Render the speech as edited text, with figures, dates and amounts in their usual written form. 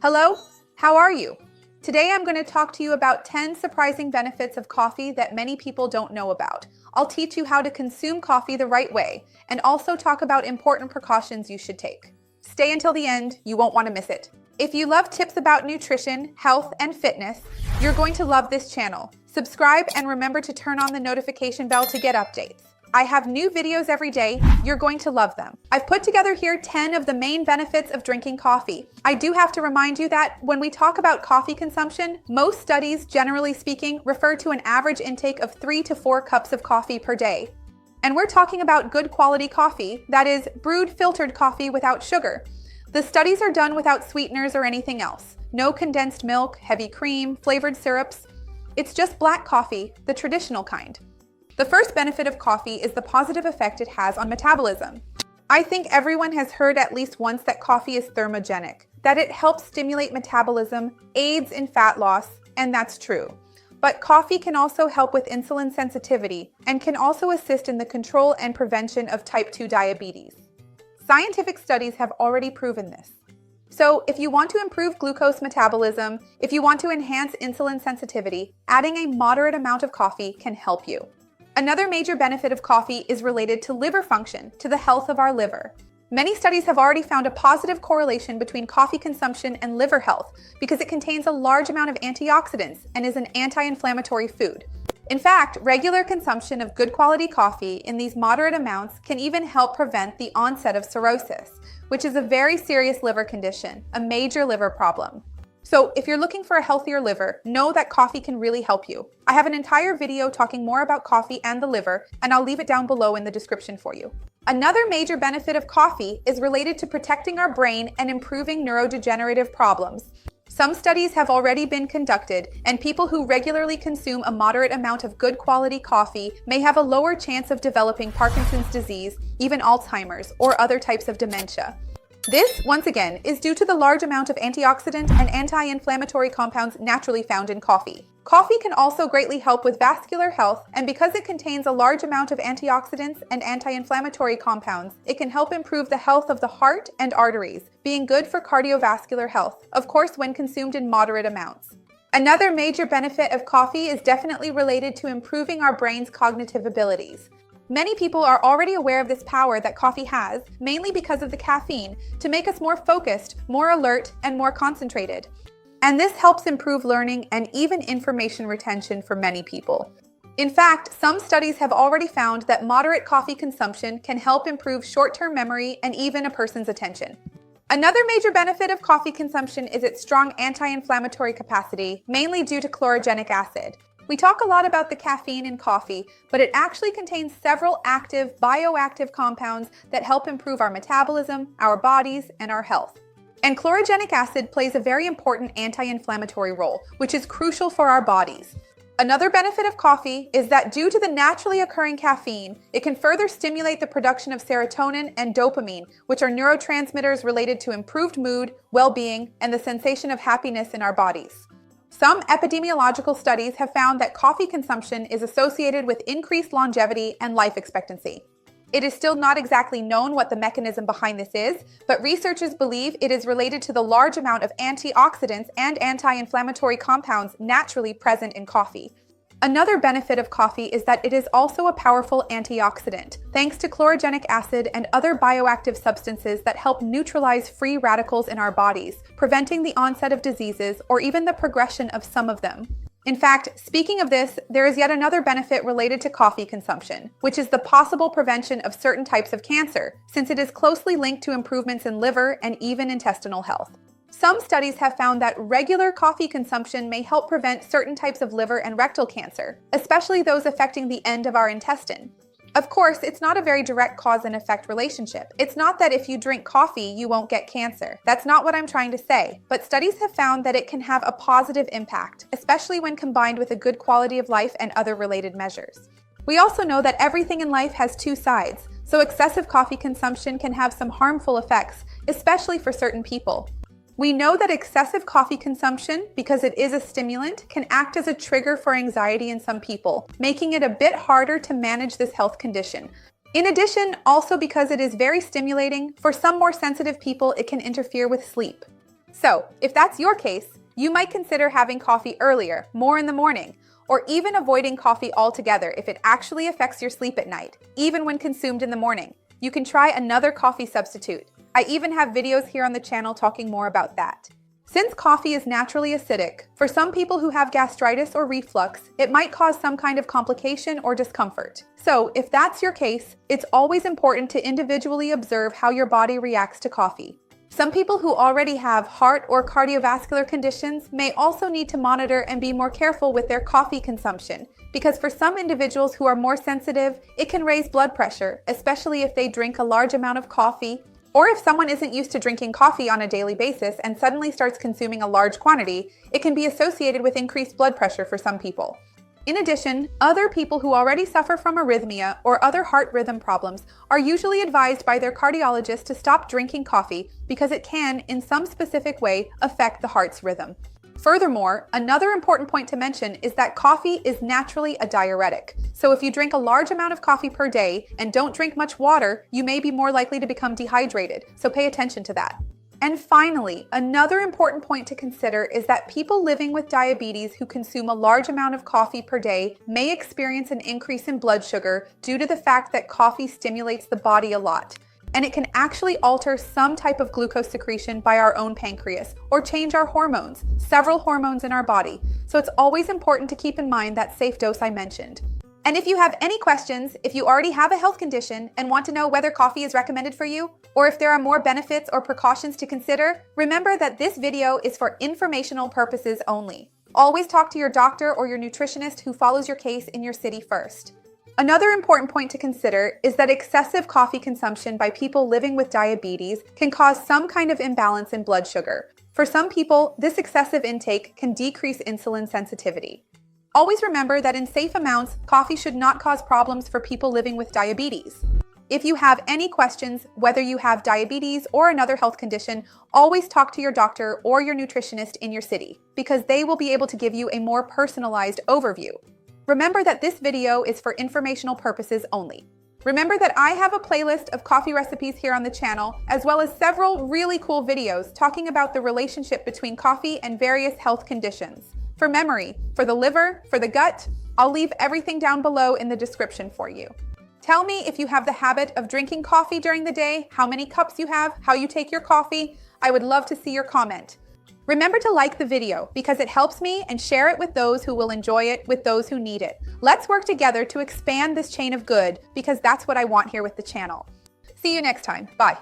Hello, how are you? Today I'm going to talk to you about 10 surprising benefits of coffee that many people don't know about. I'll teach you how to consume coffee the right way and also talk about important precautions you should take. Stay until the end, you won't want to miss it. If you love tips about nutrition, health, and fitness, you're going to love this channel. Subscribe and remember to turn on the notification bell to get updates. I have new videos every day. You're going to love them. I've put together here 10 of the main benefits of drinking coffee. I do have to remind you that when we talk about coffee consumption, most studies, generally speaking, refer to an average intake of 3 to 4 cups of coffee per day. And we're talking about good quality coffee, that is, brewed filtered coffee without sugar. The studies are done without sweeteners or anything else. No condensed milk, heavy cream, flavored syrups. It's just black coffee, the traditional kind. The first benefit of coffee is the positive effect it has on metabolism. I think everyone has heard at least once that coffee is thermogenic, that it helps stimulate metabolism, aids in fat loss, and that's true. But coffee can also help with insulin sensitivity and can also assist in the control and prevention of type 2 diabetes. Scientific studies have already proven this. So if you want to improve glucose metabolism, if you want to enhance insulin sensitivity, adding a moderate amount of coffee can help you. Another major benefit of coffee is related to liver function, to the health of our liver. Many studies have already found a positive correlation between coffee consumption and liver health because it contains a large amount of antioxidants and is an anti-inflammatory food. In fact, regular consumption of good quality coffee in these moderate amounts can even help prevent the onset of cirrhosis, which is a very serious liver condition, a major liver problem. So if you're looking for a healthier liver, know that coffee can really help you. I have an entire video talking more about coffee and the liver, and I'll leave it down below in the description for you. Another major benefit of coffee is related to protecting our brain and improving neurodegenerative problems. Some studies have already been conducted, and people who regularly consume a moderate amount of good quality coffee may have a lower chance of developing Parkinson's disease, even Alzheimer's, or other types of dementia. This, once again, is due to the large amount of antioxidant and anti-inflammatory compounds naturally found in coffee. Coffee can also greatly help with vascular health, and because it contains a large amount of antioxidants and anti-inflammatory compounds, it can help improve the health of the heart and arteries, being good for cardiovascular health, of course when consumed in moderate amounts. Another major benefit of coffee is definitely related to improving our brain's cognitive abilities. Many people are already aware of this power that coffee has, mainly because of the caffeine, to make us more focused, more alert, and more concentrated. And this helps improve learning and even information retention for many people. In fact, some studies have already found that moderate coffee consumption can help improve short-term memory and even a person's attention. Another major benefit of coffee consumption is its strong anti-inflammatory capacity, mainly due to chlorogenic acid. We talk a lot about the caffeine in coffee, but it actually contains several active, bioactive compounds that help improve our metabolism, our bodies, and our health. And chlorogenic acid plays a very important anti-inflammatory role, which is crucial for our bodies. Another benefit of coffee is that due to the naturally occurring caffeine, it can further stimulate the production of serotonin and dopamine, which are neurotransmitters related to improved mood, well-being, and the sensation of happiness in our bodies. Some epidemiological studies have found that coffee consumption is associated with increased longevity and life expectancy. It is still not exactly known what the mechanism behind this is, but researchers believe it is related to the large amount of antioxidants and anti-inflammatory compounds naturally present in coffee. Another benefit of coffee is that it is also a powerful antioxidant, thanks to chlorogenic acid and other bioactive substances that help neutralize free radicals in our bodies, preventing the onset of diseases or even the progression of some of them. In fact, speaking of this, there is yet another benefit related to coffee consumption, which is the possible prevention of certain types of cancer, since it is closely linked to improvements in liver and even intestinal health. Some studies have found that regular coffee consumption may help prevent certain types of liver and rectal cancer, especially those affecting the end of our intestine. Of course, it's not a very direct cause and effect relationship. It's not that if you drink coffee, you won't get cancer. That's not what I'm trying to say. But studies have found that it can have a positive impact, especially when combined with a good quality of life and other related measures. We also know that everything in life has two sides, so excessive coffee consumption can have some harmful effects, especially for certain people. We know that excessive coffee consumption, because it is a stimulant, can act as a trigger for anxiety in some people, making it a bit harder to manage this health condition. In addition, also because it is very stimulating, for some more sensitive people, it can interfere with sleep. So, if that's your case, you might consider having coffee earlier, more in the morning, or even avoiding coffee altogether if it actually affects your sleep at night, even when consumed in the morning. You can try another coffee substitute. I even have videos here on the channel talking more about that. Since coffee is naturally acidic, for some people who have gastritis or reflux, it might cause some kind of complication or discomfort. So, if that's your case, it's always important to individually observe how your body reacts to coffee. Some people who already have heart or cardiovascular conditions may also need to monitor and be more careful with their coffee consumption, because for some individuals who are more sensitive, it can raise blood pressure, especially if they drink a large amount of coffee, or if someone isn't used to drinking coffee on a daily basis and suddenly starts consuming a large quantity, it can be associated with increased blood pressure for some people. In addition, other people who already suffer from arrhythmia or other heart rhythm problems are usually advised by their cardiologist to stop drinking coffee because it can, in some specific way, affect the heart's rhythm. Furthermore, another important point to mention is that coffee is naturally a diuretic. So if you drink a large amount of coffee per day and don't drink much water, you may be more likely to become dehydrated, so pay attention to that. And finally, another important point to consider is that people living with diabetes who consume a large amount of coffee per day may experience an increase in blood sugar due to the fact that coffee stimulates the body a lot. And it can actually alter some type of glucose secretion by our own pancreas or change our hormones, several hormones in our body. So it's always important to keep in mind that safe dose I mentioned. And if you have any questions, if you already have a health condition and want to know whether coffee is recommended for you, or if there are more benefits or precautions to consider, remember that this video is for informational purposes only. Always talk to your doctor or your nutritionist who follows your case in your city first. Another important point to consider is that excessive coffee consumption by people living with diabetes can cause some kind of imbalance in blood sugar. For some people, this excessive intake can decrease insulin sensitivity. Always remember that in safe amounts, coffee should not cause problems for people living with diabetes. If you have any questions, whether you have diabetes or another health condition, always talk to your doctor or your nutritionist in your city, because they will be able to give you a more personalized overview. Remember that this video is for informational purposes only. Remember that I have a playlist of coffee recipes here on the channel, as well as several really cool videos talking about the relationship between coffee and various health conditions. For memory, for the liver, for the gut, I'll leave everything down below in the description for you. Tell me if you have the habit of drinking coffee during the day, how many cups you have, how you take your coffee. I would love to see your comment. Remember to like the video because it helps me, and share it with those who will enjoy it, with those who need it. Let's work together to expand this chain of good, because that's what I want here with the channel. See you next time. Bye.